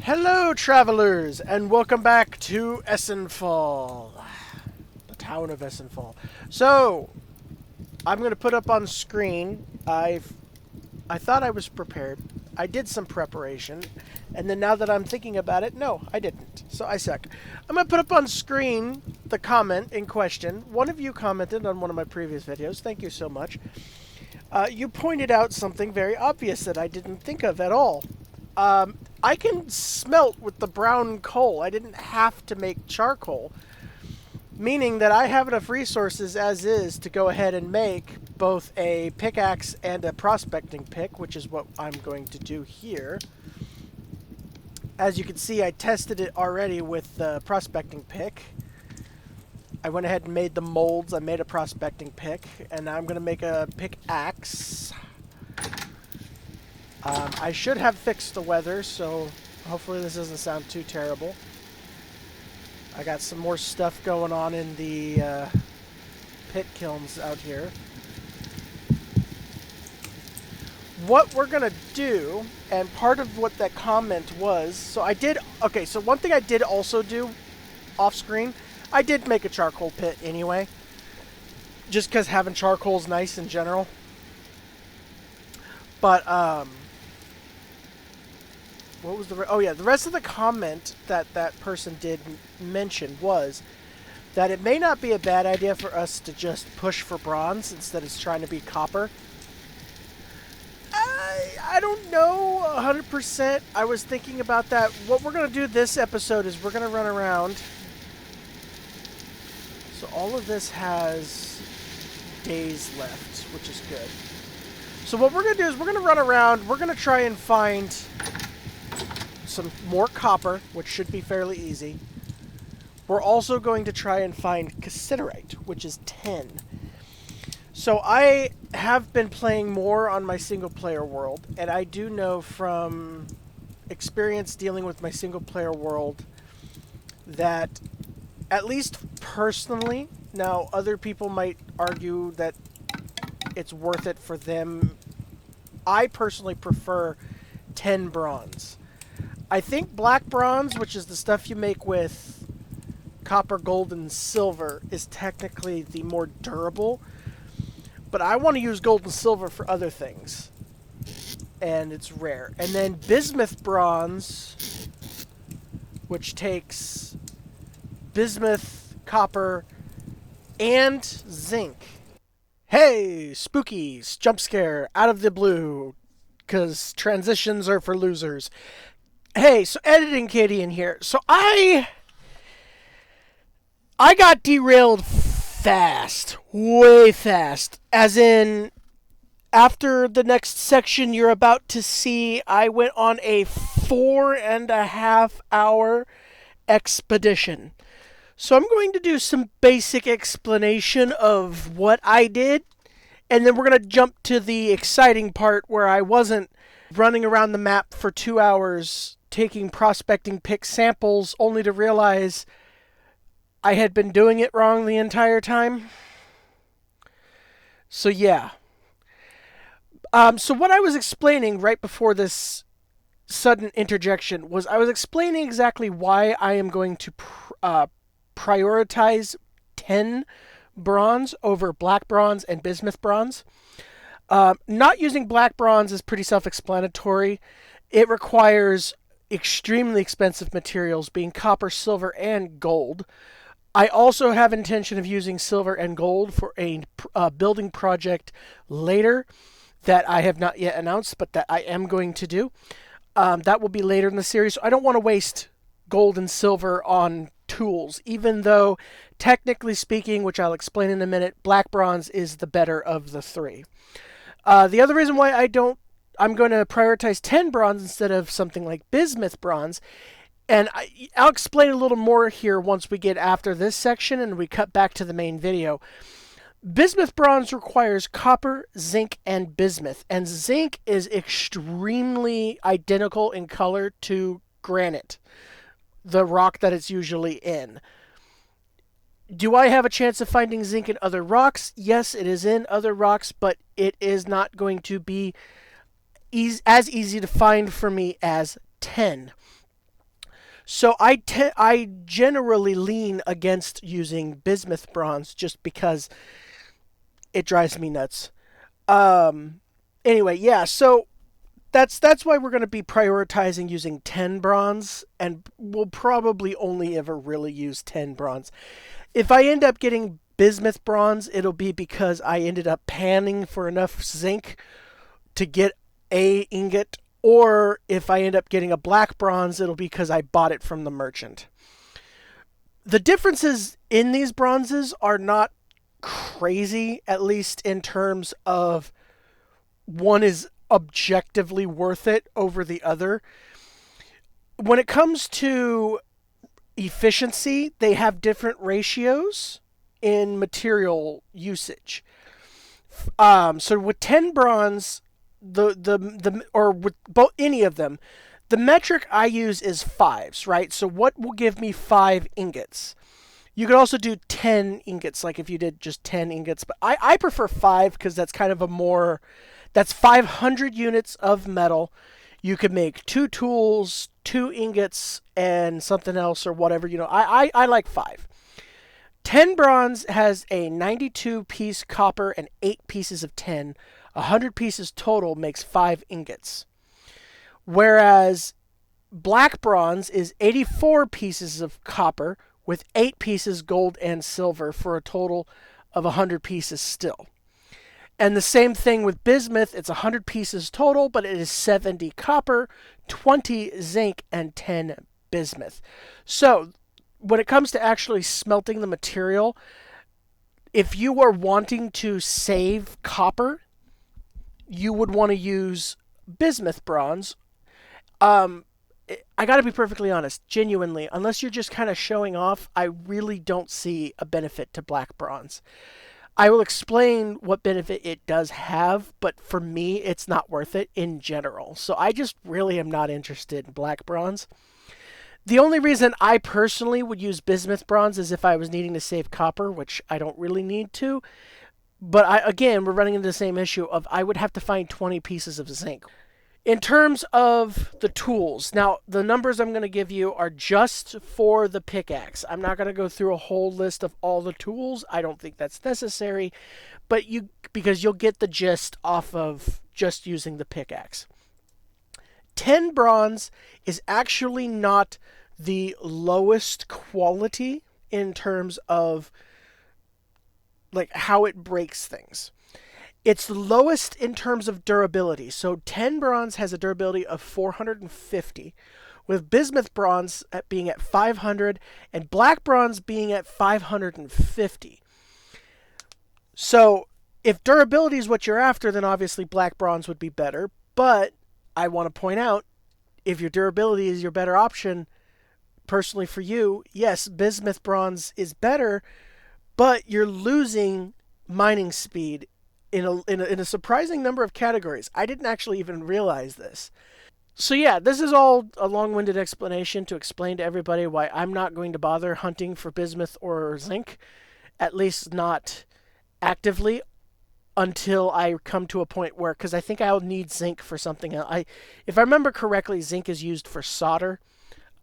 Hello, travelers, and welcome back to Essenfall, the town of Essenfall. So, I'm going to put up on screen. I thought I was prepared. I did some preparation, and then now that I'm thinking about it, no, I didn't. So I suck. I'm going to put up on screen the comment in question. One of you commented on one of my previous videos. Thank you so much. You pointed out something very obvious that I didn't think of at all. I can smelt with the brown coal. I didn't have to make charcoal. Meaning that I have enough resources as is to go ahead and make both a pickaxe and a prospecting pick, which is what I'm going to do here. As you can see, I tested it already with the prospecting pick. I went ahead and made the molds. I made a prospecting pick, and now I'm going to make a pickaxe. I should have fixed the weather, so hopefully this doesn't sound too terrible. I got some more stuff going on in the pit kilns out here. What we're going to do, and part of what that comment was, so one thing I did also do off screen, I did make a charcoal pit anyway, just because having charcoal is nice in general. But, what was the rest of the comment that that person did mention was that it may not be a bad idea for us to just push for bronze instead of trying to be copper. I don't know 100%. I was thinking about that. What we're going to do this episode is we're going to run around. So all of this has days left, which is good. So what we're going to do is we're going to run around. We're going to try and find some more copper, which should be fairly easy. We're also going to try and find Cassiterite, which is 10. So I have been playing more on my single-player world, and I do know from experience dealing with my single-player world that, at least personally, now other people might argue that it's worth it for them. I personally prefer 10 bronze. I think black bronze, which is the stuff you make with copper, gold, and silver, is technically the more durable. But I want to use gold and silver for other things. And it's rare. And then bismuth bronze, which takes bismuth, copper, and zinc. Hey, spookies, jump scare, out of the blue, because transitions are for losers. Hey, so editing Katie in here. So I got derailed fast, way fast. As in, after the next section you're about to see, I went on a 4.5 hour expedition. So I'm going to do some basic explanation of what I did, and then we're going to jump to the exciting part where I wasn't running around the map for 2 hours taking prospecting pick samples only to realize I had been doing it wrong the entire time. So yeah. So what I was explaining right before this sudden interjection was I was explaining exactly why I am going to prioritize 10 bronze over black bronze and bismuth bronze. Not using black bronze is pretty self-explanatory. It requires extremely expensive materials, being copper, silver, and gold. I also have intention of using silver and gold for a building project later that I have not yet announced, but that I am going to do. That will be later in the series. So I don't want to waste gold and silver on tools, even though, technically speaking, which I'll explain in a minute, black bronze is the better of the three. The other reason why I'm going to prioritize 10 bronze instead of something like bismuth bronze, and I'll explain a little more here once we get after this section and we cut back to the main video. Bismuth bronze requires copper, zinc, and bismuth, and zinc is extremely identical in color to granite, the rock that it's usually in. Do I have a chance of finding zinc in other rocks? Yes, it is in other rocks, but it is not going to be as easy to find for me as 10. So I generally lean against using bismuth bronze just because it drives me nuts. Um, anyway, yeah. So that's why we're going to be prioritizing using 10 bronze, and we'll probably only ever really use 10 bronze. If I end up getting bismuth bronze, it'll be because I ended up panning for enough zinc to get a ingot, or if I end up getting a black bronze, it'll be because I bought it from the merchant. The differences in these bronzes are not crazy, at least in terms of one is objectively worth it over the other. When it comes to efficiency, they have different ratios in material usage. So with 10 bronze, the or with both any of them, the metric I use is fives, right? So what will give me 5 ingots? You could also do 10 ingots, like if you did just 10 ingots, but I prefer 5 because that's kind of a more, that's 500 units of metal. You could make 2 tools, 2 ingots, and something else or whatever. I like 5. 10 bronze has a 92 piece copper and 8 pieces of tin. 100 pieces total makes 5 ingots. Whereas black bronze is 84 pieces of copper with 8 pieces gold and silver for a total of 100 pieces still. And the same thing with bismuth, it's 100 pieces total, but it is 70 copper, 20 zinc, and 10 bismuth. So when it comes to actually smelting the material, if you are wanting to save copper, you would want to use bismuth bronze. I got to be perfectly honest, genuinely, unless you're just kind of showing off, I really don't see a benefit to black bronze. I will explain what benefit it does have, but for me, it's not worth it in general. So I just really am not interested in black bronze. The only reason I personally would use bismuth bronze is if I was needing to save copper, which I don't really need to. But again, we're running into the same issue of I would have to find 20 pieces of zinc. In terms of the tools, now the numbers I'm going to give you are just for the pickaxe. I'm not going to go through a whole list of all the tools. I don't think that's necessary, but because you'll get the gist off of just using the pickaxe. 10 bronze is actually not the lowest quality in terms of like how it breaks things. It's the lowest in terms of durability. So 10 bronze has a durability of 450, with bismuth bronze being at 500 and black bronze being at 550. So if durability is what you're after, then obviously black bronze would be better. But I want to point out, if your durability is your better option, personally for you, yes, bismuth bronze is better, but you're losing mining speed in a surprising number of categories. I didn't actually even realize this. So yeah, this is all a long-winded explanation to explain to everybody why I'm not going to bother hunting for bismuth or zinc, at least not actively, until I come to a point where, because I think I'll need zinc for something else. If I remember correctly, zinc is used for solder.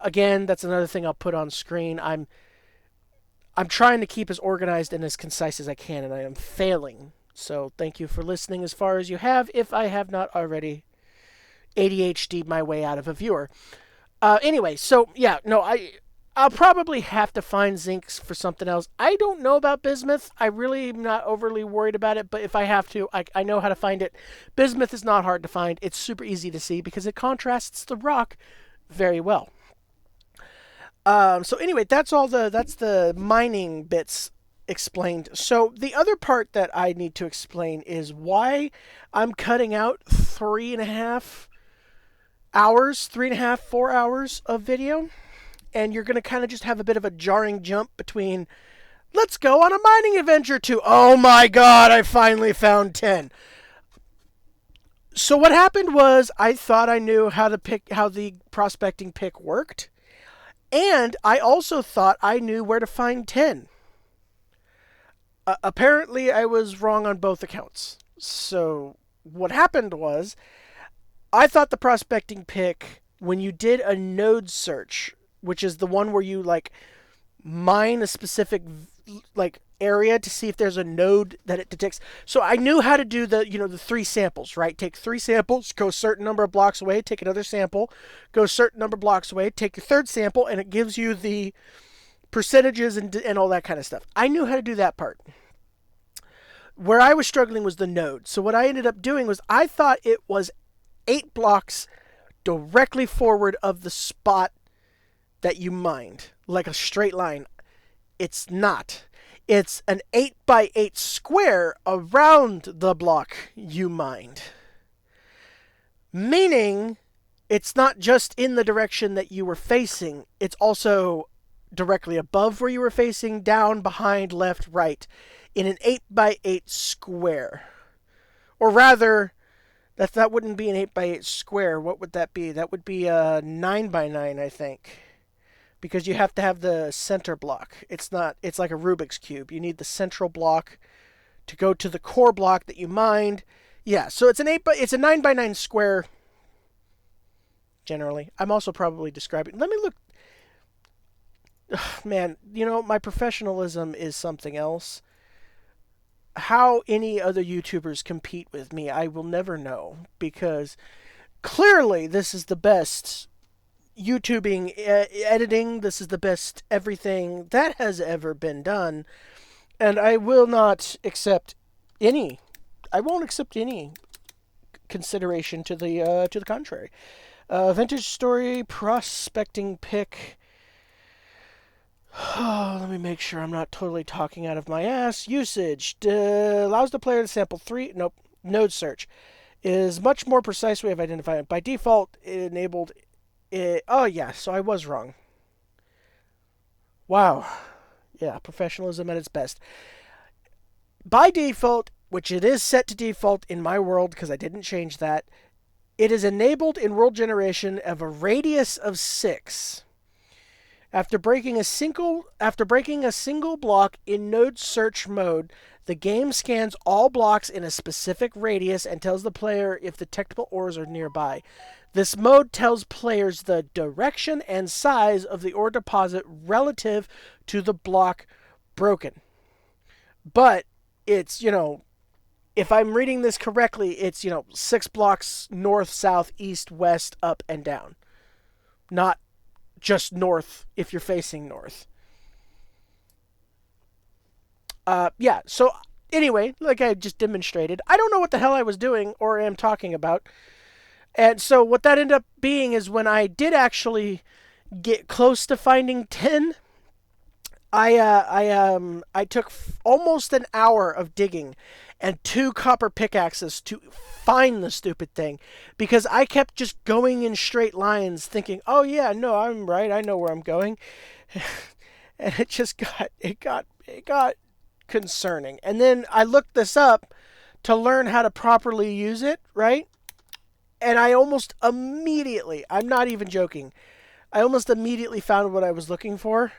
Again, that's another thing I'll put on screen. I'm trying to keep as organized and as concise as I can, and I am failing. So thank you for listening as far as you have, if I have not already ADHD'd my way out of a viewer. Anyway, so yeah, no, I'll probably have to find zincs for something else. I don't know about bismuth. I really am not overly worried about it, but if I have to, I know how to find it. Bismuth is not hard to find. It's super easy to see because it contrasts the rock very well. So anyway, that's the mining bits explained. So the other part that I need to explain is why I'm cutting out 3.5 hours, 3.5, 4 hours of video. And you're going to kind of just have a bit of a jarring jump between, let's go on a mining adventure, to, oh my god, I finally found 10. So what happened was I thought I knew how the prospecting pick worked. And I also thought I knew where to find 10. Apparently, I was wrong on both accounts. So what happened was, I thought the prospecting pick, when you did a node search, which is the one where you like mine a specific like area to see if there's a node that it detects. So I knew how to do the the 3 samples, right? Take 3 samples, go a certain number of blocks away, take another sample, go a certain number of blocks away, take your third sample, and it gives you the percentages and all that kind of stuff. I knew how to do that part. Where I was struggling was the node. So what I ended up doing was I thought it was 8 blocks directly forward of the spot that you mined, like a straight line. It's not. It's an 8 by 8 square around the block you mined. Meaning, it's not just in the direction that you were facing, it's also directly above where you were facing, down, behind, left, right, in an 8 by 8 square. Or rather, that wouldn't be an 8 by 8 square. What would that be? That would be a 9 by 9, I think. Because you have to have the center block. It's like a Rubik's Cube. You need the central block to go to the core block that you mined. Yeah, so it's a 9 by 9 square generally. I'm also probably describing. Let me look. Ugh, man, my professionalism is something else. How any other YouTubers compete with me, I will never know, because clearly this is the best YouTubing editing. This is the best everything that has ever been done, and I will not accept any. I won't accept any consideration to the contrary. Vintage story prospecting pick. Oh, let me make sure I'm not totally talking out of my ass. Usage allows the player to sample 3. Nope. Node search is much more precise way of identifying it. By default, it enabled. Oh yeah, so I was wrong. Wow. Yeah, professionalism at its best. By default, which it is set to default in my world because I didn't change that, it is enabled in world generation of a radius of 6. After breaking a single block in node search mode, the game scans all blocks in a specific radius and tells the player if detectable ores are nearby. This mode tells players the direction and size of the ore deposit relative to the block broken. But it's, if I'm reading this correctly, it's, 6 blocks north, south, east, west, up, and down. Not just north if you're facing north. Yeah, so anyway, like I just demonstrated, I don't know what the hell I was doing or am talking about. And so what that ended up being is when I did actually get close to finding 10, I took almost an hour of digging and 2 copper pickaxes to find the stupid thing, because I kept just going in straight lines thinking, oh yeah, no, I'm right, I know where I'm going. And it just got concerning. And then I looked this up to learn how to properly use it, right? And I almost immediately, I'm not even joking, I almost immediately found what I was looking for.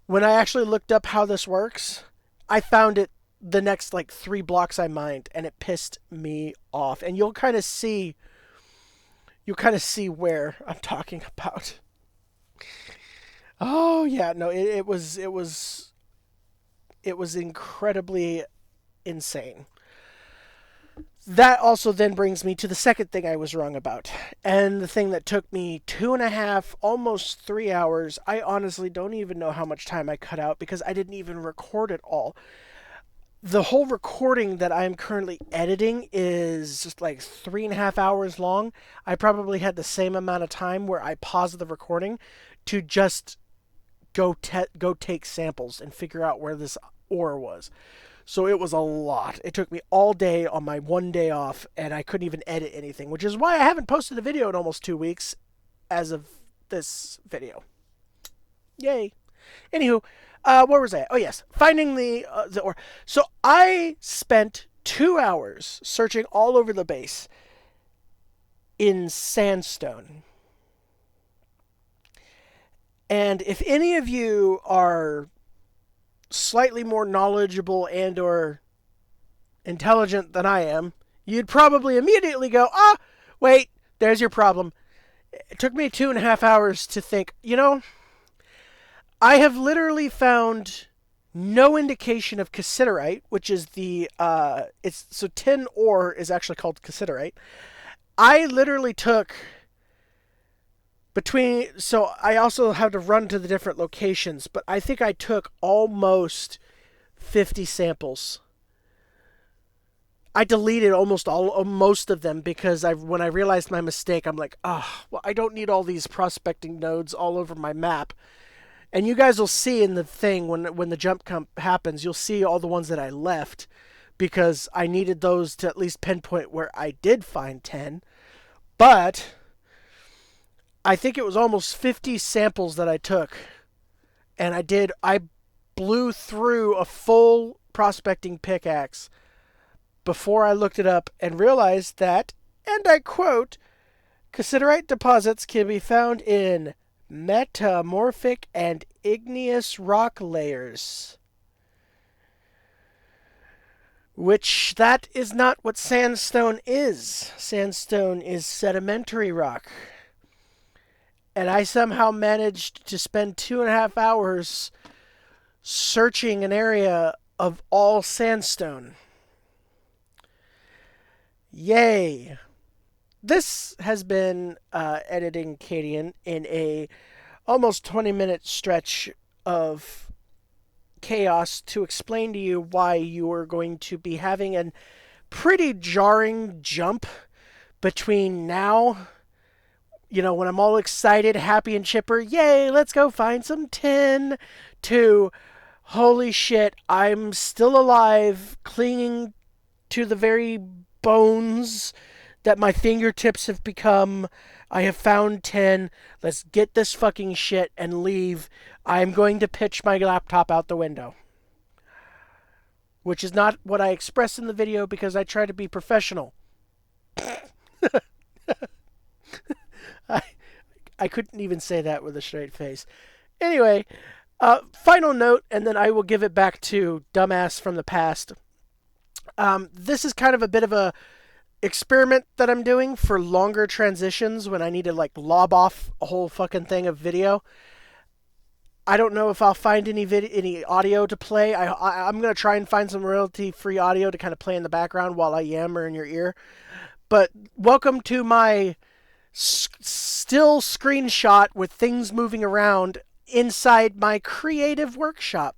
When I actually looked up how this works, I found it the next 3 blocks I mined, and it pissed me off. And you'll kind of see where I'm talking about. Oh yeah, no, it was incredibly insane. That also then brings me to the second thing I was wrong about. And the thing that took me 2.5, almost 3 hours. I honestly don't even know how much time I cut out because I didn't even record it all. The whole recording that I'm currently editing is just 3.5 hours long. I probably had the same amount of time where I paused the recording to just go take samples and figure out where this ore was. So it was a lot. It took me all day on my 1 day off, and I couldn't even edit anything, which is why I haven't posted a video in almost 2 weeks as of this video. Yay. Anywho, where was I? Oh, yes. Finding the ore. So I spent 2 hours searching all over the base in sandstone. And if any of you are slightly more knowledgeable and or intelligent than I am, you'd probably immediately go, wait, there's your problem. It took me 2.5 hours to think, I have literally found no indication of cassiterite, which is so tin ore is actually called cassiterite. I literally took so I also had to run to the different locations, but I think I took almost 50 samples. I deleted most of them because when I realized my mistake, I'm like, well, I don't need all these prospecting nodes all over my map. And you guys will see in the thing when the jump happens, you'll see all the ones that I left because I needed those to at least pinpoint where I did find 10. But I think it was almost 50 samples that I took. And I blew through a full prospecting pickaxe before I looked it up and realized that, and I quote, cassiterite deposits can be found in metamorphic and igneous rock layers. Which that is not what sandstone is. Sandstone is sedimentary rock. And I somehow managed to spend 2.5 hours searching an area of all sandstone. Yay! This has been editing Cadian in a almost 20-minute stretch of chaos to explain to you why you are going to be having a pretty jarring jump between now, when I'm all excited, happy, and chipper, yay, let's go find some tin, to holy shit, I'm still alive, clinging to the very bones that my fingertips have become. I have found 10. Let's get this fucking shit and leave. I'm going to pitch my laptop out the window. Which is not what I expressed in the video because I try to be professional. I couldn't even say that with a straight face. Anyway, final note, and then I will give it back to dumbass from the past. This is kind of a bit of a experiment that I'm doing for longer transitions when I need to lob off a whole fucking thing of video. I don't know if I'll find any audio to play. I'm going to try and find some royalty-free audio to kind of play in the background while I yammer in your ear. But welcome to my still screenshot with things moving around inside my creative workshop.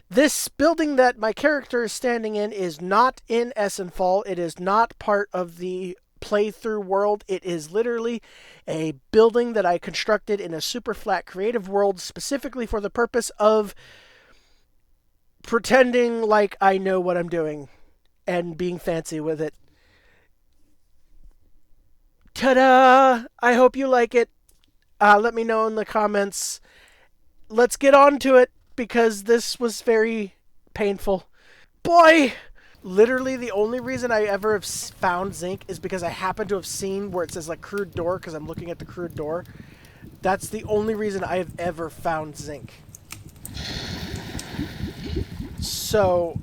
This building that my character is standing in is not in Essenfall. It is not part of the playthrough world. It is literally a building that I constructed in a super flat creative world specifically for the purpose of pretending like I know what I'm doing and being fancy with it. Ta-da! I hope you like it. Let me know in the comments. Let's get on to it, because this was very painful. Boy! Literally, the only reason I ever have found zinc is because I happen to have seen where it says, crude door, because I'm looking at the crude door. That's the only reason I have ever found zinc. So,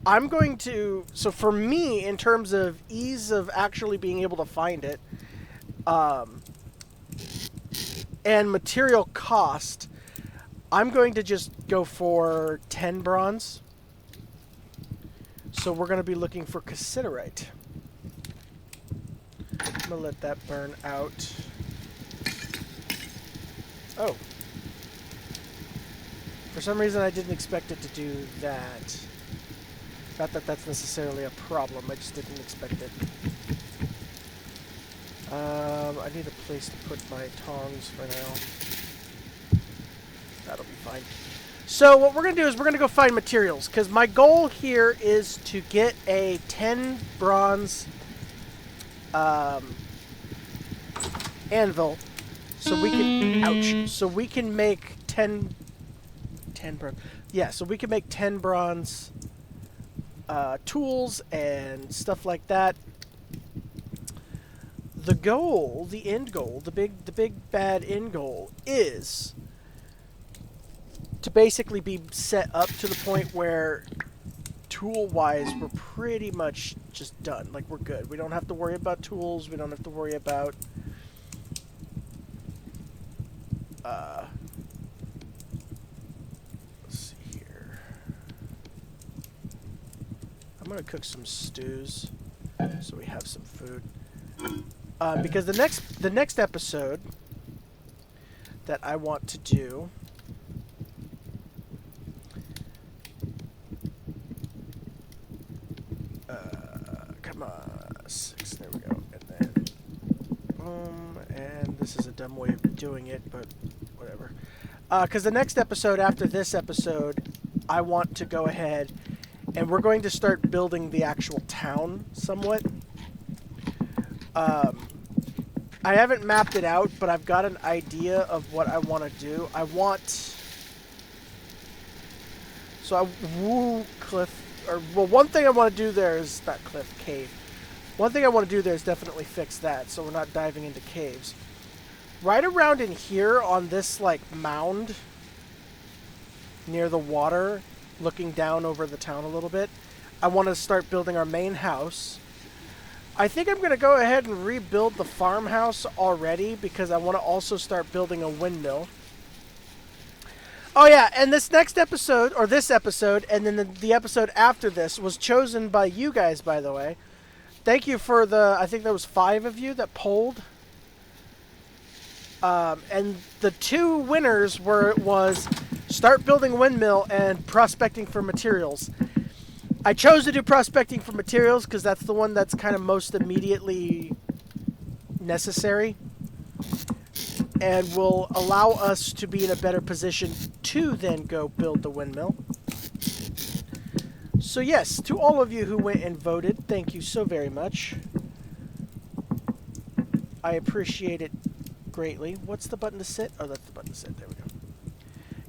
so for me, in terms of ease of actually being able to find it, and material cost, I'm going to just go for 10 bronze. So we're going to be looking for cassiterite. I'm going to let that burn out. Oh. For some reason I didn't expect it to do that. Not that that's necessarily a problem, I just didn't expect it. I need a place to put my tongs for now. That'll be fine. So what we're going to do is we're going to go find materials, because my goal here is to get a 10 bronze anvil, so we can, so we can make 10 bronze, yeah, so we can make 10 bronze tools and stuff like that. The goal, the end goal, the big bad end goal is to basically be set up to the point where tool-wise we're pretty much just done. We're good. We don't have to worry about tools. We don't have to worry about Let's see here. I'm gonna cook some stews so we have some food. Because the next episode that I want to do come on, 6, there we go, and then boom, and this is a dumb way of doing it, but whatever. Because the next episode after this episode, I want to go ahead and we're going to start building the actual town somewhat. I haven't mapped it out, but I've got an idea of what I want to do. I want... So one thing I want to do there is... Not cliff, cave. One thing I want to do there is definitely fix that, so we're not diving into caves. Right around in here on this, like, mound near the water, looking down over the town a little bit, I want to start building our main house. I think I'm going to go ahead and rebuild the farmhouse already because I want to also start building a windmill. Oh yeah, and this next episode, or this episode, and then the episode after this was chosen by you guys, by the way. Thank you for the, I think there was 5 of you that polled. And the 2 winners was start building a windmill and prospecting for materials. I chose to do prospecting for materials because that's the one that's kind of most immediately necessary and will allow us to be in a better position to then go build the windmill. So yes, to all of you who went and voted, thank you so very much. I appreciate it greatly. What's the button to sit? Oh, that's the button to sit. There we go.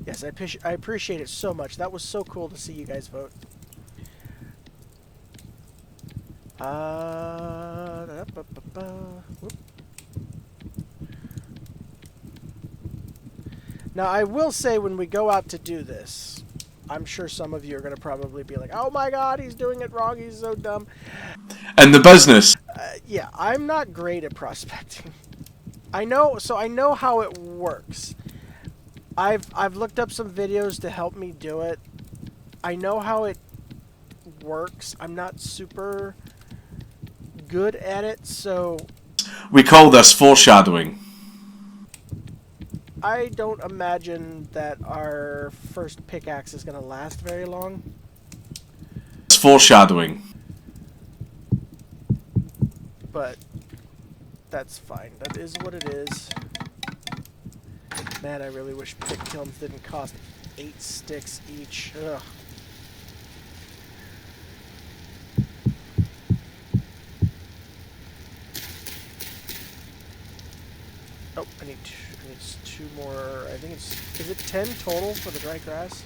Yes, I appreciate it so much. That was so cool to see you guys vote. Now, I will say when we go out to do this, I'm sure some of you are going to probably be like, oh my god, he's doing it wrong, he's so dumb. And the business. Yeah, I'm not great at prospecting. I know how it works. I've looked up some videos to help me do it. I know how it works. I'm not super good at it, so... We call this foreshadowing. I don't imagine that our first pickaxe is going to last very long. It's foreshadowing. But that's fine. That is what it is. Man, I really wish pick kilns didn't cost 8 sticks each. Ugh. Oh, I need 2 more. I think it's... Is it 10 total for the dry grass?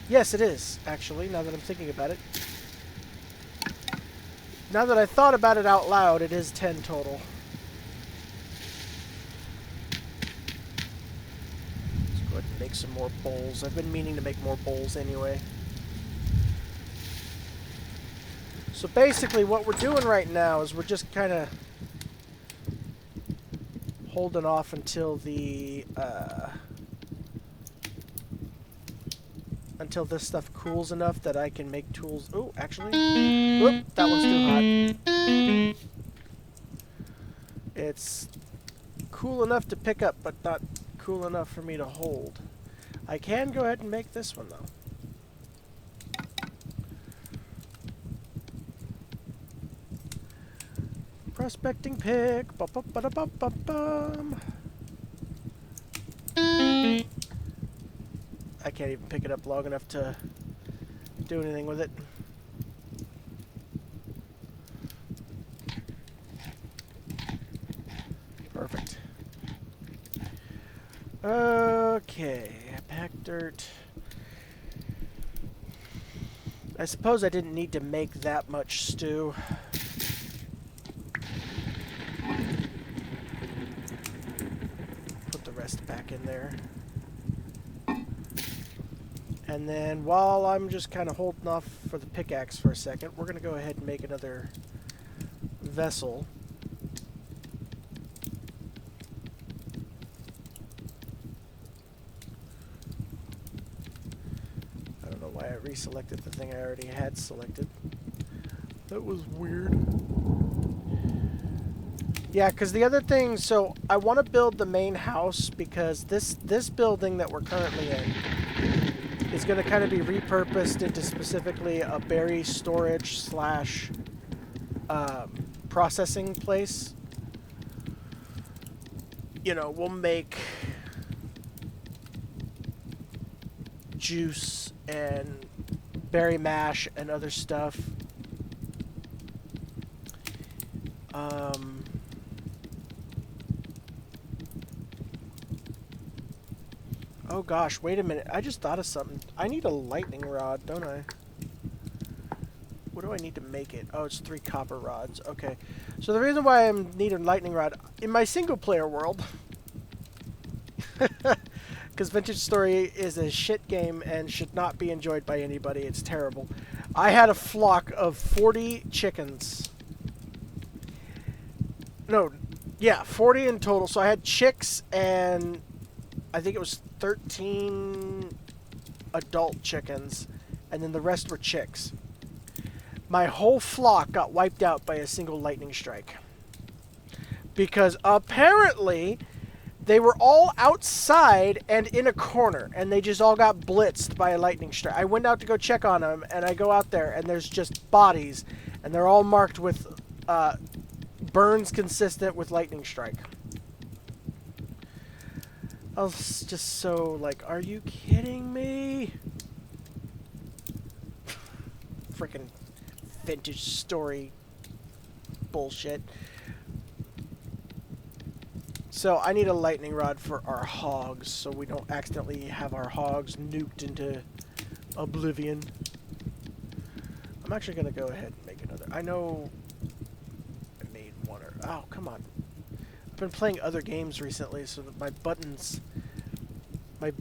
Yes, it is, actually, now that I'm thinking about it. Now that I thought about it out loud, it is 10 total. Let's go ahead and make some more bowls. I've been meaning to make more bowls anyway. So basically what we're doing right now is we're just kind of holding off until the until this stuff cools enough that I can make tools. Oh, actually, whoop, that one's too hot. It's cool enough to pick up, but not cool enough for me to hold. I can go ahead and make this one though. Prospecting pick. Ba-ba-ba-da-ba-ba-bum. I can't even pick it up long enough to do anything with it. Perfect. Okay, pack dirt. I suppose I didn't need to make that much stew. Put the rest back in there. And then while I'm just kind of holding off for the pickaxe for a second, we're going to go ahead and make another vessel. it reselected the thing I already had selected. That was weird. Yeah, because the other thing, so I want to build the main house because this building that we're currently in is going to kind of be repurposed into specifically a berry storage slash processing place. You know, we'll make juice and berry mash and other stuff. Oh gosh, wait a minute. I just thought of something. I need a lightning rod, don't I? What do I need to make it? Oh, it's 3 copper rods. Okay. So the reason why I need a lightning rod, in my single player world, because Vintage Story is a shit game and should not be enjoyed by anybody. It's terrible. I had a flock of 40 chickens. No, yeah, 40 in total. So I had chicks and I think it was 13 adult chickens, and then the rest were chicks. My whole flock got wiped out by a single lightning strike. Because apparently they were all outside and in a corner, and they just all got blitzed by a lightning strike. I went out to go check on them, and I go out there, and there's just bodies, and they're all marked with burns consistent with lightning strike. I was just so like, are you kidding me? Freaking Vintage Story bullshit. So I need a lightning rod for our hogs so we don't accidentally have our hogs nuked into oblivion. I'm actually going to go ahead and make another. I know I made one or... Oh, come on. I've been playing other games recently so that my buttons... My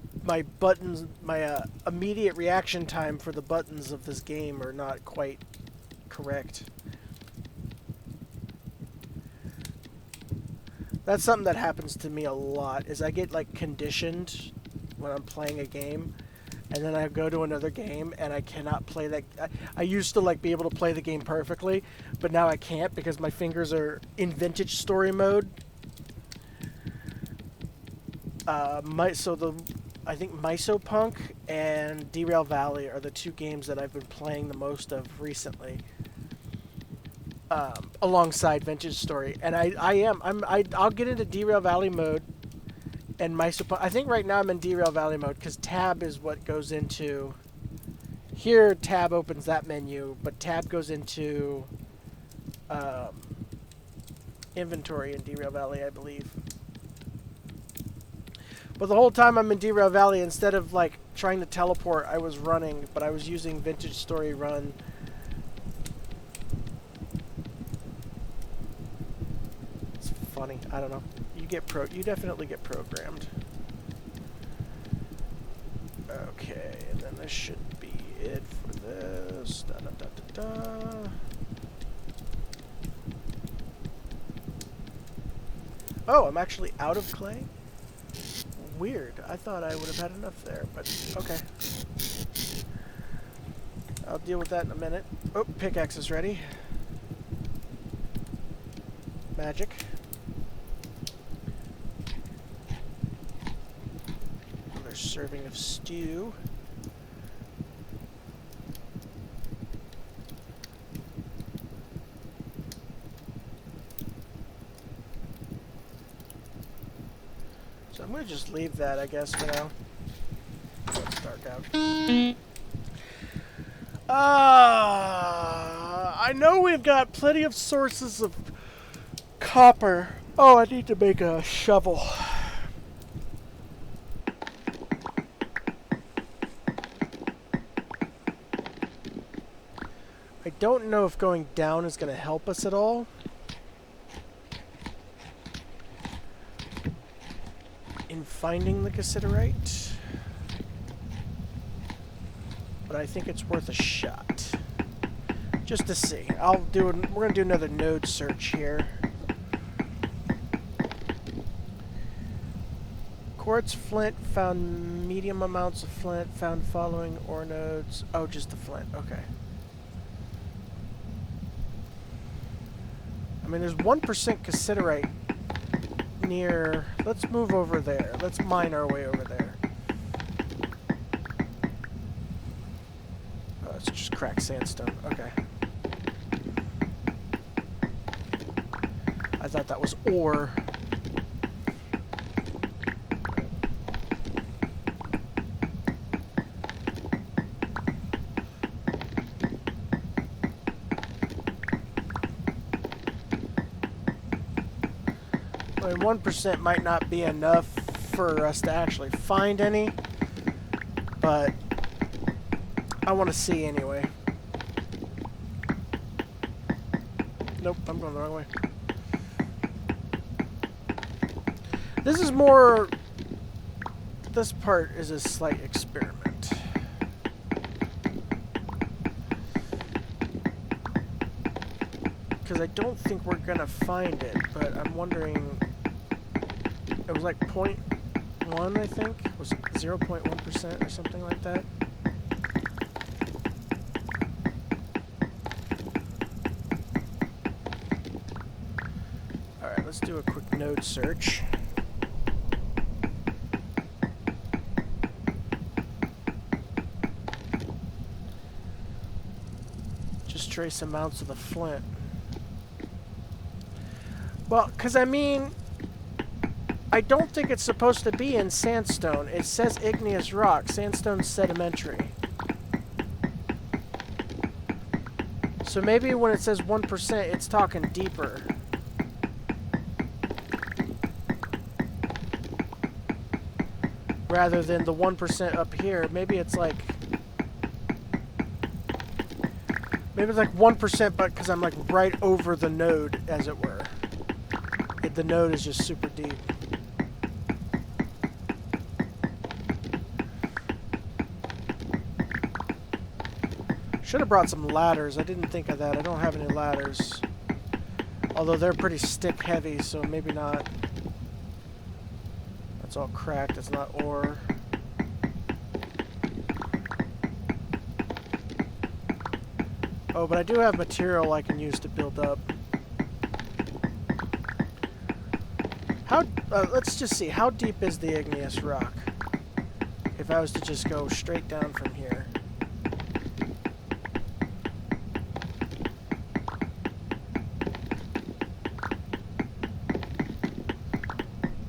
immediate reaction time for the buttons of this game are not quite correct. That's something that happens to me a lot, is I get like conditioned when I'm playing a game, and then I go to another game and I cannot play that. I used to like be able to play the game perfectly, but now I can't because my fingers are in Vintage Story mode. I think Misopunk and Derail Valley are the 2 games that I've been playing the most of recently. Alongside Vintage Story, and I'll get into Derail Valley mode and Misopunk. I think right now I'm in Derail Valley mode because tab is what goes into here. Tab opens that menu, but tab goes into inventory in Derail Valley, I believe. But the whole time I'm in Derail Valley, instead of like trying to teleport, I was running, but I was using Vintage Story Run. It's funny. I don't know. You definitely get programmed. Okay, and then this should be it for this. Da, da, da, da, da. Oh, I'm actually out of clay? Weird. I thought I would have had enough there, but okay. I'll deal with that in a minute. Oh, pickaxe is ready. Magic. Another serving of stew. So I'm going to just leave that, I guess, for now. It's dark out. I know we've got plenty of sources of copper. Oh, I need to make a shovel. I don't know if going down is going to help us at all. In finding the Cassiterite. But I think it's worth a shot. Just to see. We're going to do another node search here. Quartz flint, found medium amounts of flint, found following ore nodes. Oh, just the flint, okay. I mean, there's 1% cassiterite near... Let's move over there. Let's mine our way over there. Oh, it's just cracked sandstone, okay. I thought that was ore. I mean, 1% might not be enough for us to actually find any, but I want to see anyway. Nope, I'm going the wrong way. This is more... This part is a slight experiment. Because I don't think we're going to find it, but I'm wondering... It was like 0.1, I think? Was it 0.1% or something like that? Alright, let's do a quick node search. Just trace amounts of the flint. Well, because I mean... I don't think it's supposed to be in sandstone. It says igneous rock. Sandstone's sedimentary. So maybe when it says 1%, it's talking deeper. Rather than the 1% up here. Maybe it's like... Maybe it's like 1%, but because I'm like right over the node, as it were. The node is just super deep. Should have brought some ladders. I didn't think of that. I don't have any ladders. Although they're pretty stick heavy, so maybe not. That's all cracked. It's not ore. Oh, but I do have material I can use to build up. How? Let's just see. How deep is the igneous rock? If I was to just go straight down from here.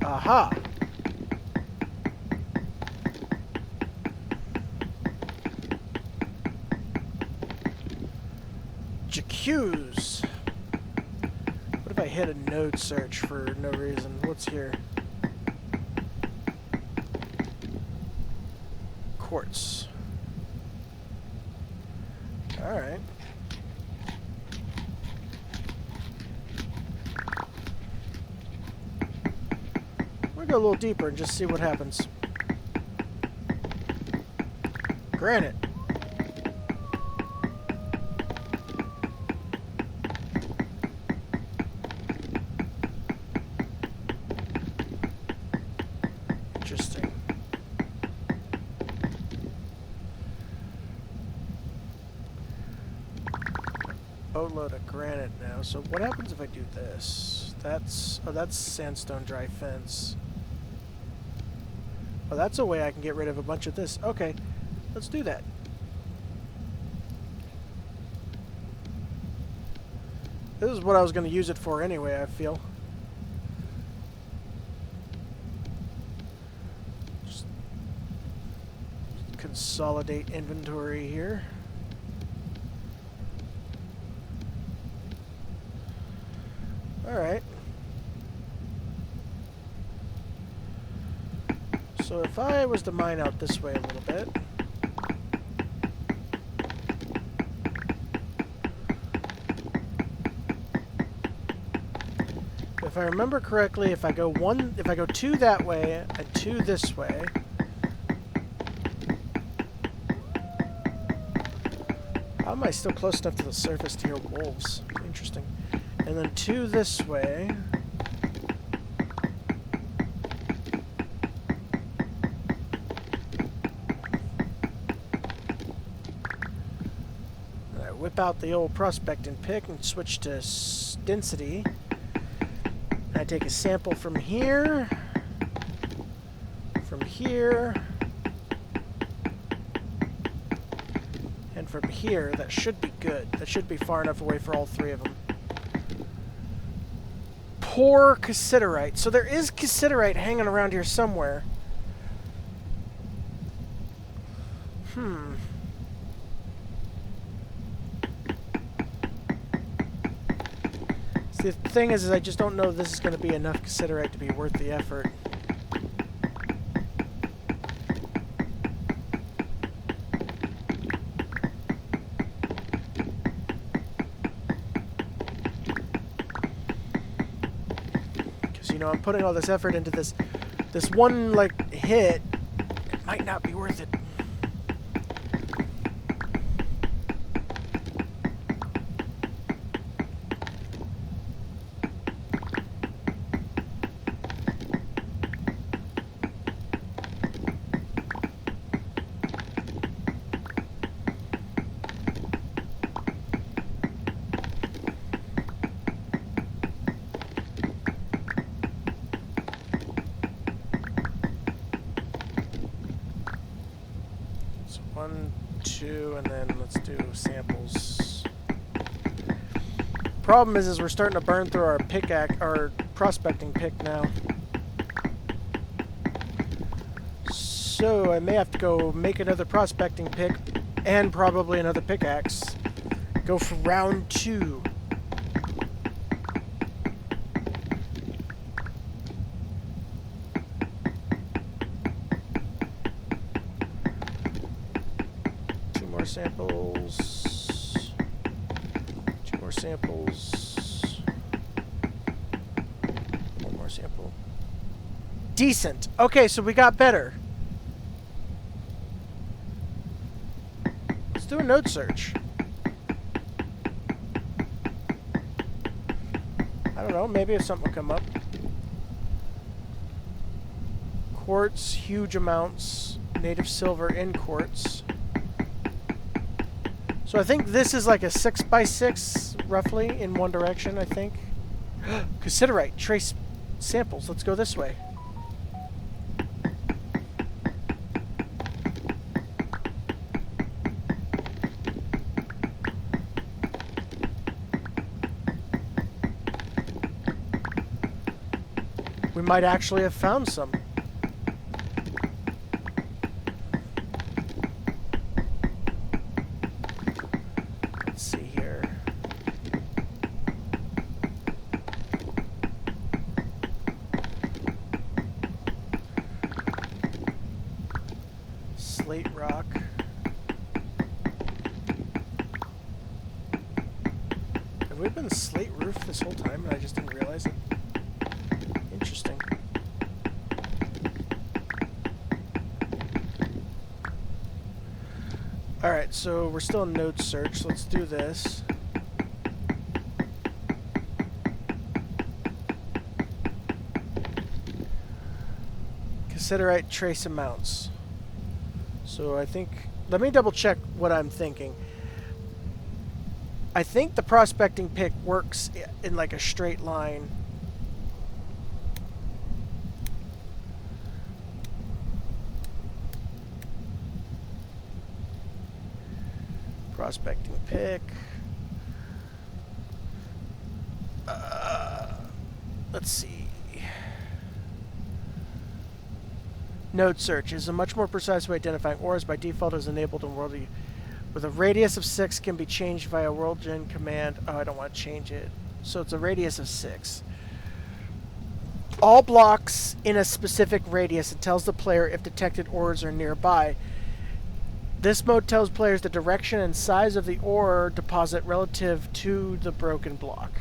Aha! Jacques. What if I hit a node search for no reason? What's here? Quartz. Alright. We'll go a little deeper and just see what happens. Granite. Interesting. Boatload of granite now. So what happens if I do this? That's sandstone dry fence. Oh, that's a way I can get rid of a bunch of this. Okay, let's do that. This is what I was going to use it for anyway, I feel. Just consolidate inventory here. Alright. So if I was to mine out this way a little bit... If I remember correctly, if I go two that way and two this way... How am I still close enough to the surface to hear wolves? Interesting. And then two this way... whip out the old prospecting pick and switch to density. I take a sample from here, and from here. That should be good. That should be far enough away for all three of them. Poor Cassiterite. So there is Cassiterite hanging around here somewhere. See, the thing is I just don't know if this is going to be enough Cassiterite to be worth the effort. Because, you know, I'm putting all this effort into this one, like, hit. It might not be worth it. So 1, 2, and then let's do samples. Problem is we're starting to burn through our prospecting pick now. So I may have to go make another prospecting pick and probably another pickaxe. Go for round 2. Samples. 2 more samples. 1 more sample. Decent. Okay, so we got better. Let's do a node search. I don't know, maybe if something will come up. Quartz, huge amounts. Native silver in quartz. So I think this is like a 6x6, roughly, in one direction, I think. Cassiterite, trace samples. Let's go this way. We might actually have found some. Slate rock. Have we been slate roof this whole time and I just didn't realize it? Interesting. Alright, so we're still in node search. Let's do this. Cassiterite trace amounts. So I think, let me double check what I'm thinking. I think the prospecting pick works in like a straight line. Prospecting pick. Let's see. Node search is a much more precise way of identifying ores. By default is enabled in world with a radius of 6 can be changed via world gen command. Oh, I don't want to change it. So it's a radius of 6. All blocks in a specific radius. It tells the player if detected ores are nearby. This mode tells players the direction and size of the ore deposit relative to the broken block.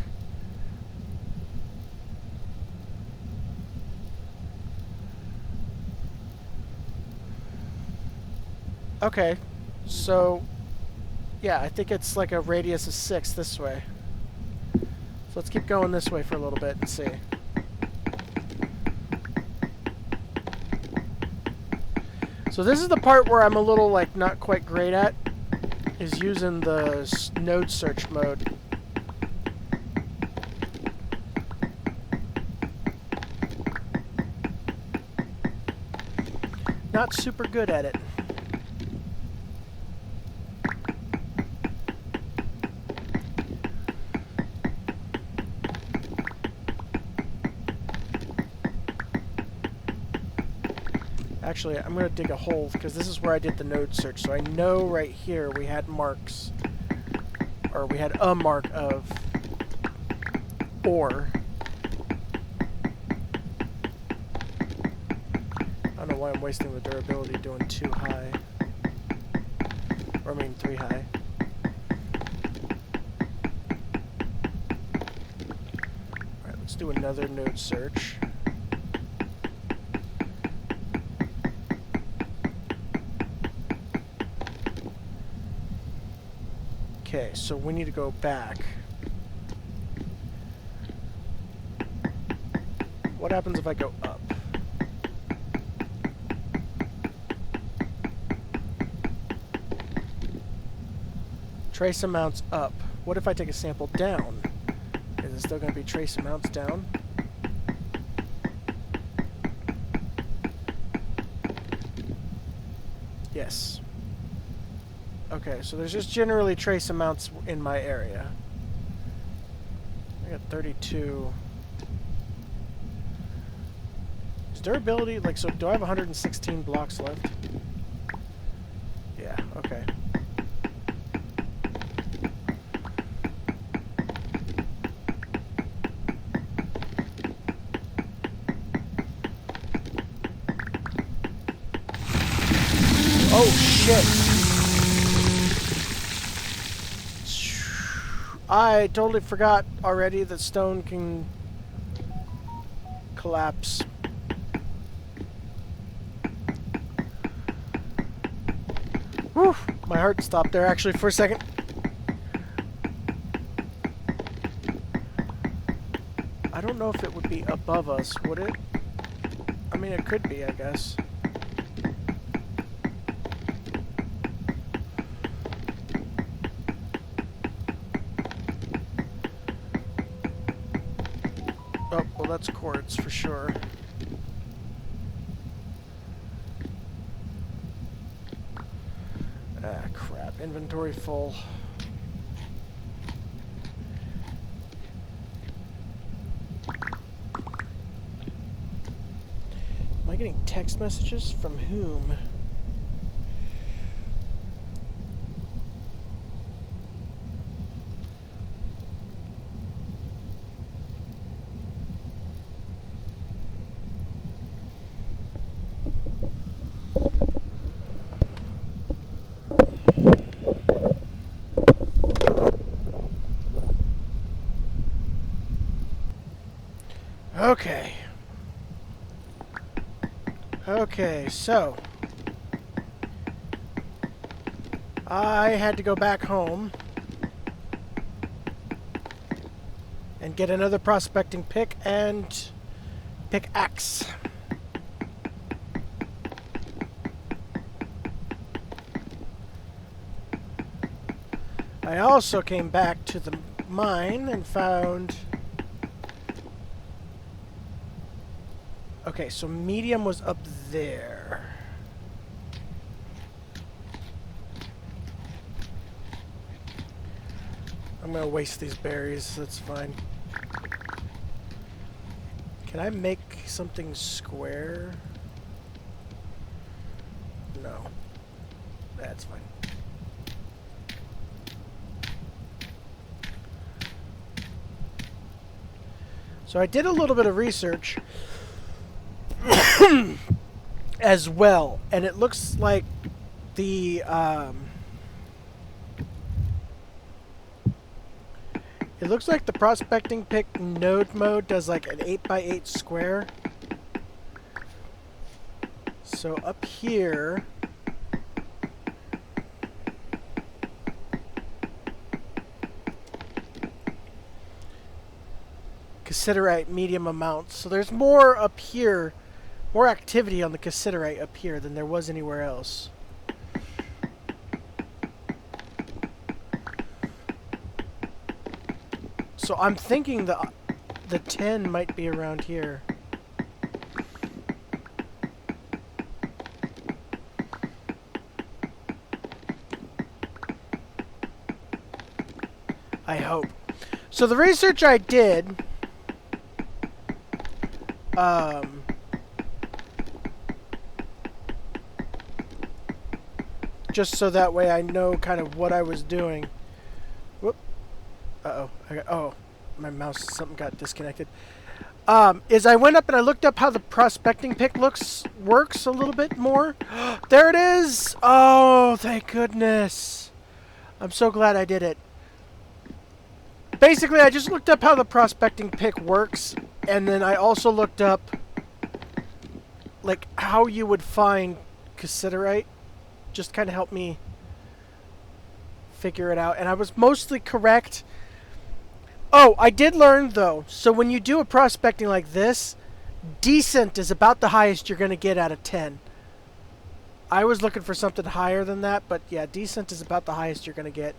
Okay, so yeah, I think it's like a radius of 6 this way. So let's keep going this way for a little bit and see. So this is the part where I'm a little like not quite great at. is using the node search mode. Not super good at it. Actually, I'm going to dig a hole because this is where I did the node search. So I know right here we had marks, or we had a mark of ore. I don't know why I'm wasting the durability doing 2 high. Or I mean 3 high. Alright, let's do another node search. Okay, so we need to go back. What happens if I go up? Trace amounts up. What if I take a sample down? Is it still going to be trace amounts down? Yes. Okay, so there's just generally trace amounts in my area. I got 32. Is durability, like, so do I have 116 blocks left? Yeah, okay. Oh, shit! I totally forgot already that stone can collapse. Whew, my heart stopped there actually for a second. I don't know if it would be above us, would it? I mean, it could be, I guess. Oh, well, that's quartz for sure. Ah, crap. Inventory full. Am I getting text messages? From whom? Okay. Okay, so I had to go back home and get another prospecting pick and pickaxe. I also came back to the mine and found... Okay, so medium was up there. I'm gonna waste these berries, that's fine. Can I make something square? No. That's fine. So I did a little bit of research as well, and it looks like the prospecting pick node mode does like an 8x8 square. So up here, Cassiterite medium amounts. So there's more up here, more activity on the Cassiterite up here than there was anywhere else. So I'm thinking the tin might be around here. I hope. So the research I did, just so that way I know kind of what I was doing. Whoop. Uh-oh. Oh, my mouse, something got disconnected. Is I went up and I looked up how the prospecting pick works a little bit more. There it is! Oh, thank goodness. I'm so glad I did it. Basically, I just looked up how the prospecting pick works, and then I also looked up like how you would find cassiterite. Just kind of helped me figure it out, and I was mostly correct. Oh, I did learn though. So when you do a prospecting like this, decent is about the highest you're going to get out of 10. I was looking for something higher than that, but yeah, decent is about the highest you're going to get.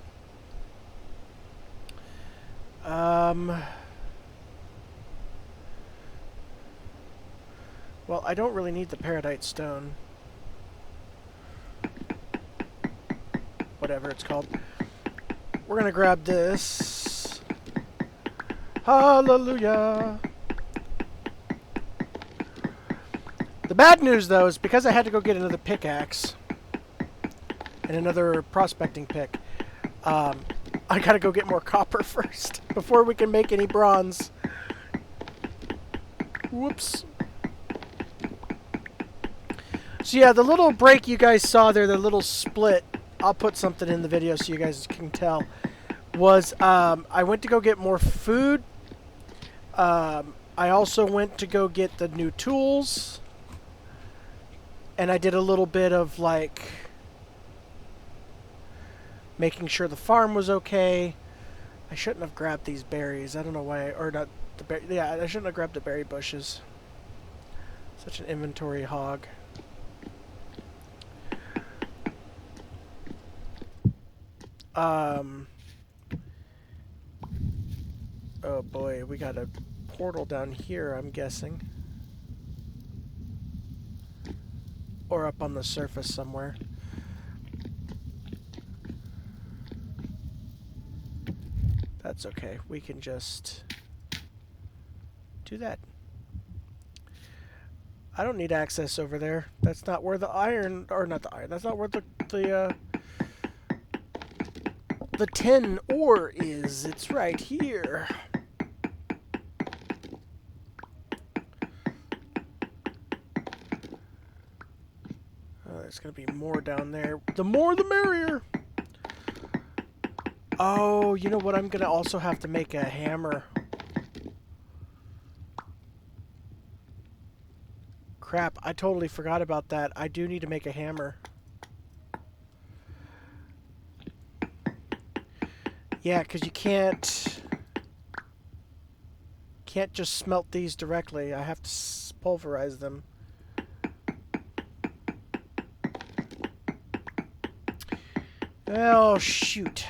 Well, I don't really need the peridite stone. Whatever it's called. We're going to grab this. Hallelujah. The bad news, though, is because I had to go get another pickaxe and another prospecting pick, I gotta go get more copper first before we can make any bronze. Whoops. So yeah, the little break you guys saw there, the little split, I'll put something in the video so you guys can tell, was I went to go get more food. I also went to go get the new tools. And I did a little bit of like making sure the farm was okay. I shouldn't have grabbed these berries. I don't know why, or not the berry. Yeah, I shouldn't have grabbed the berry bushes. Such an inventory hog. Oh boy, we got a portal down here, I'm guessing. Or up on the surface somewhere. That's okay. We can just do that. I don't need access over there. That's not where the iron, or not the iron. That's not where the tin ore is. It's right here. Oh, there's gonna be more down there. The more, the merrier. Oh, you know what? I'm gonna also have to make a hammer. Crap, I totally forgot about that. I do need to make a hammer. Yeah, because you can't just smelt these directly. I have to pulverize them. Oh, shoot.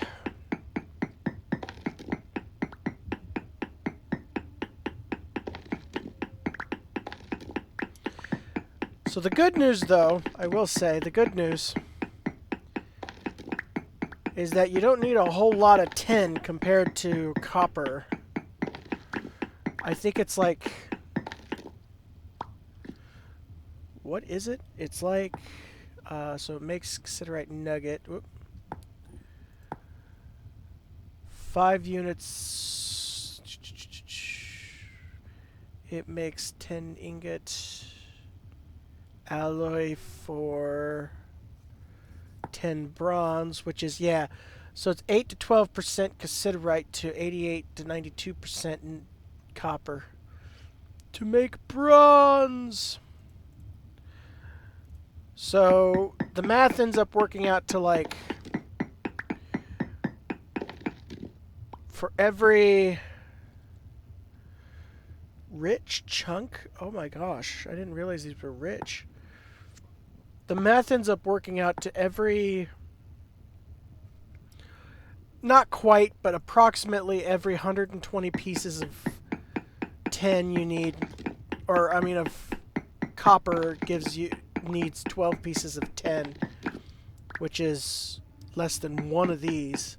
So the good news, though, I will say, the good news is that you don't need a whole lot of tin compared to copper. I think it's like... What is it? It's like... so it makes cassiterite nugget. Whoop. 5 units. It makes 10 ingot alloy for 10 bronze, which is, yeah, so it's 8 to 12% cassiterite to 88 to 92% copper to make bronze. So the math ends up working out to like, for every rich chunk, oh my gosh, I didn't realize these were rich. The math ends up working out to every not quite, but approximately every 120 pieces of tin you need, or I mean of copper needs 12 pieces of tin, which is less than one of these.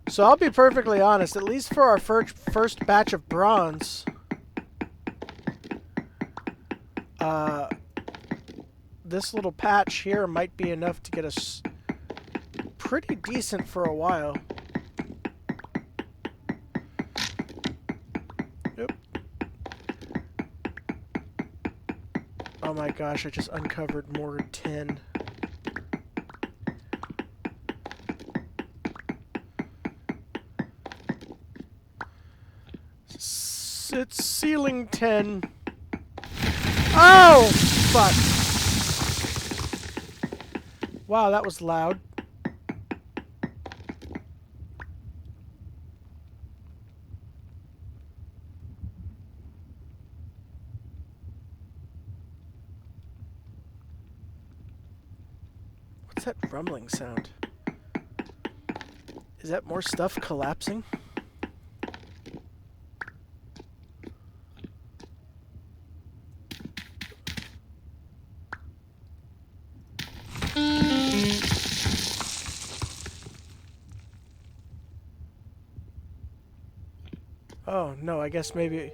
So I'll be perfectly honest, at least for our first batch of bronze, this little patch here might be enough to get us pretty decent for a while. Oop. Oh my gosh, I just uncovered more tin. It's ceiling 10. Oh, fuck. Wow, that was loud. What's that rumbling sound? Is that more stuff collapsing? Oh, no, I guess maybe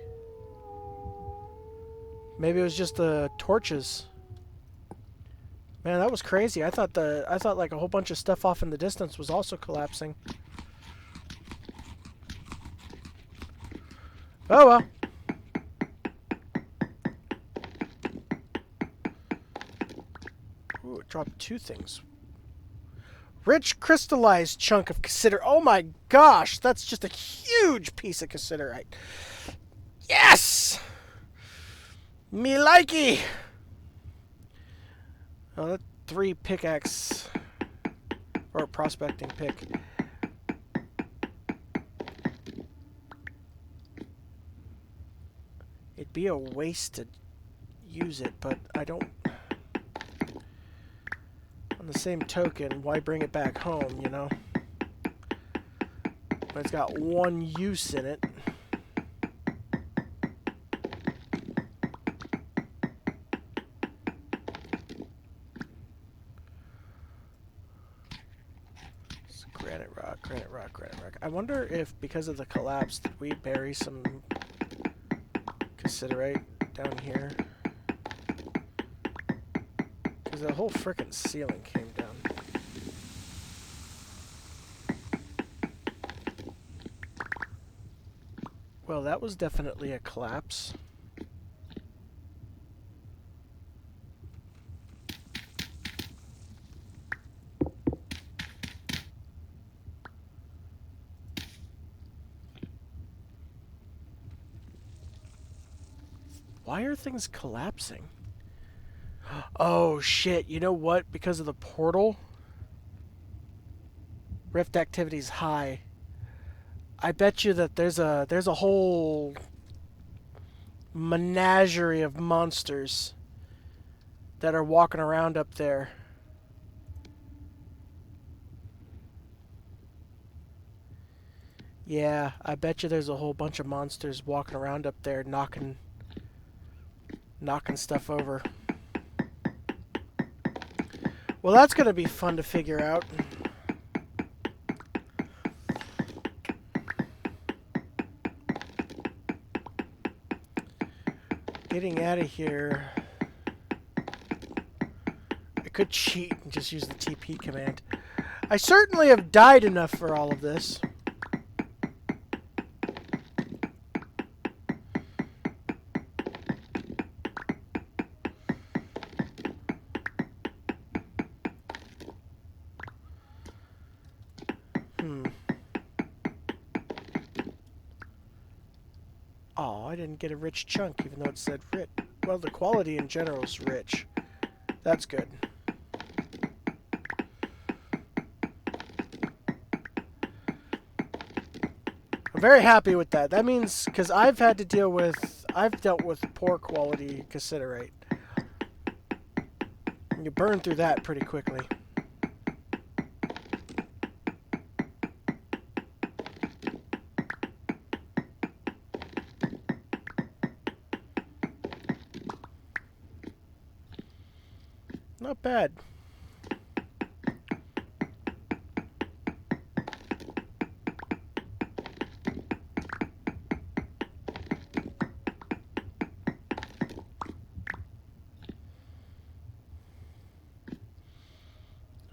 it was just the torches. Man, that was crazy. I thought like a whole bunch of stuff off in the distance was also collapsing. Oh well. Ooh, it dropped two things. Rich crystallized chunk of cassiterite. Oh my gosh, that's just a huge piece of cassiterite. Yes! Me likey! Oh, that 3 pickaxe. Or prospecting pick. It'd be a waste to use it, but I don't... On the same token, why bring it back home, you know? But it's got one use in it. It's granite rock, granite rock, granite rock. I wonder if, because of the collapse, did we bury some cassiterite down here? Because the whole frickin' ceiling came down. Well, that was definitely a collapse. Why are things collapsing? Oh shit, you know what? Because of the portal, rift activity's high. I bet you that there's a whole menagerie of monsters that are walking around up there. Yeah, I bet you there's a whole bunch of monsters walking around up there knocking stuff over. Well, that's going to be fun to figure out. Getting out of here. I could cheat and just use the TP command. I certainly have died enough for all of this. Oh, I didn't get a rich chunk, even though it said rich. Well, the quality in general is rich. That's good. I'm very happy with that. That means, because I've dealt with poor quality cassiterite. You burn through that pretty quickly. Not bad.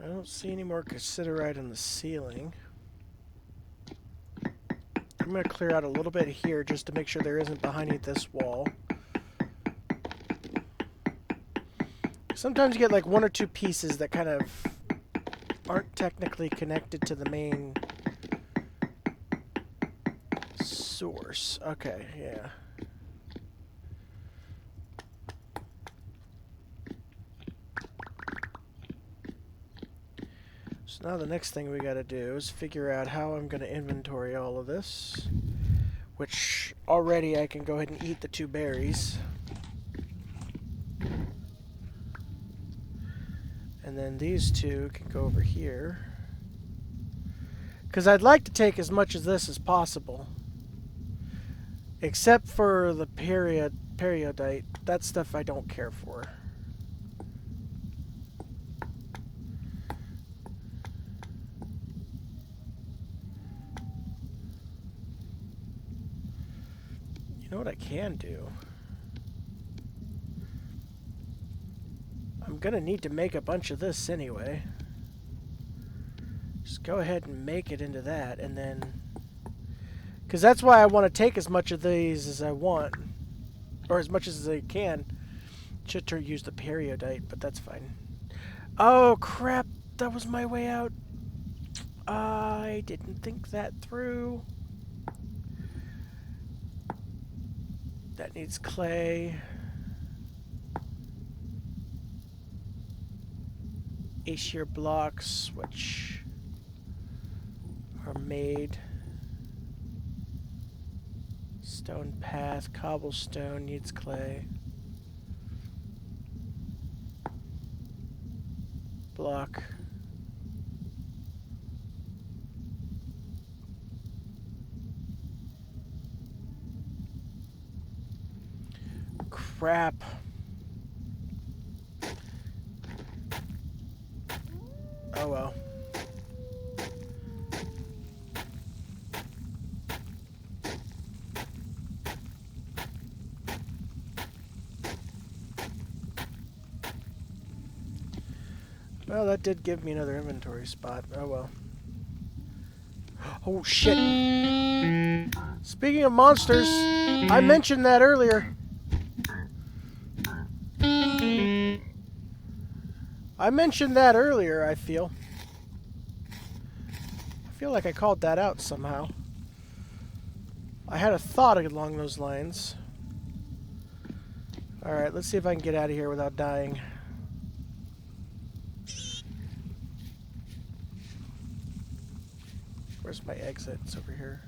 I don't see any more cassiterite on the ceiling. I'm going to clear out a little bit here just to make sure there isn't behind this wall. Sometimes you get like one or two pieces that kind of aren't technically connected to the main source. Okay, yeah. So now the next thing we gotta do is figure out how I'm gonna inventory all of this. Which already I can go ahead and eat the 2 berries. And then these 2 can go over here. Because I'd like to take as much of this as possible. Except for the periodite. That stuff I don't care for. You know what I can do? I'm gonna need to make a bunch of this anyway. Just go ahead and make it into that, and then... Because that's why I want to take as much of these as I want. Or as much as I can. Should use the periodite, but that's fine. Oh, crap! That was my way out. I didn't think that through. That needs clay. Acier blocks, which are made. Stone path, cobblestone needs clay. Block. Crap. Oh well. Well, that did give me another inventory spot. Oh well. Oh shit. Speaking of monsters, I mentioned that earlier. I feel. I feel like I called that out somehow. I had a thought along those lines. Alright, let's see if I can get out of here without dying. Where's my exit? It's over here.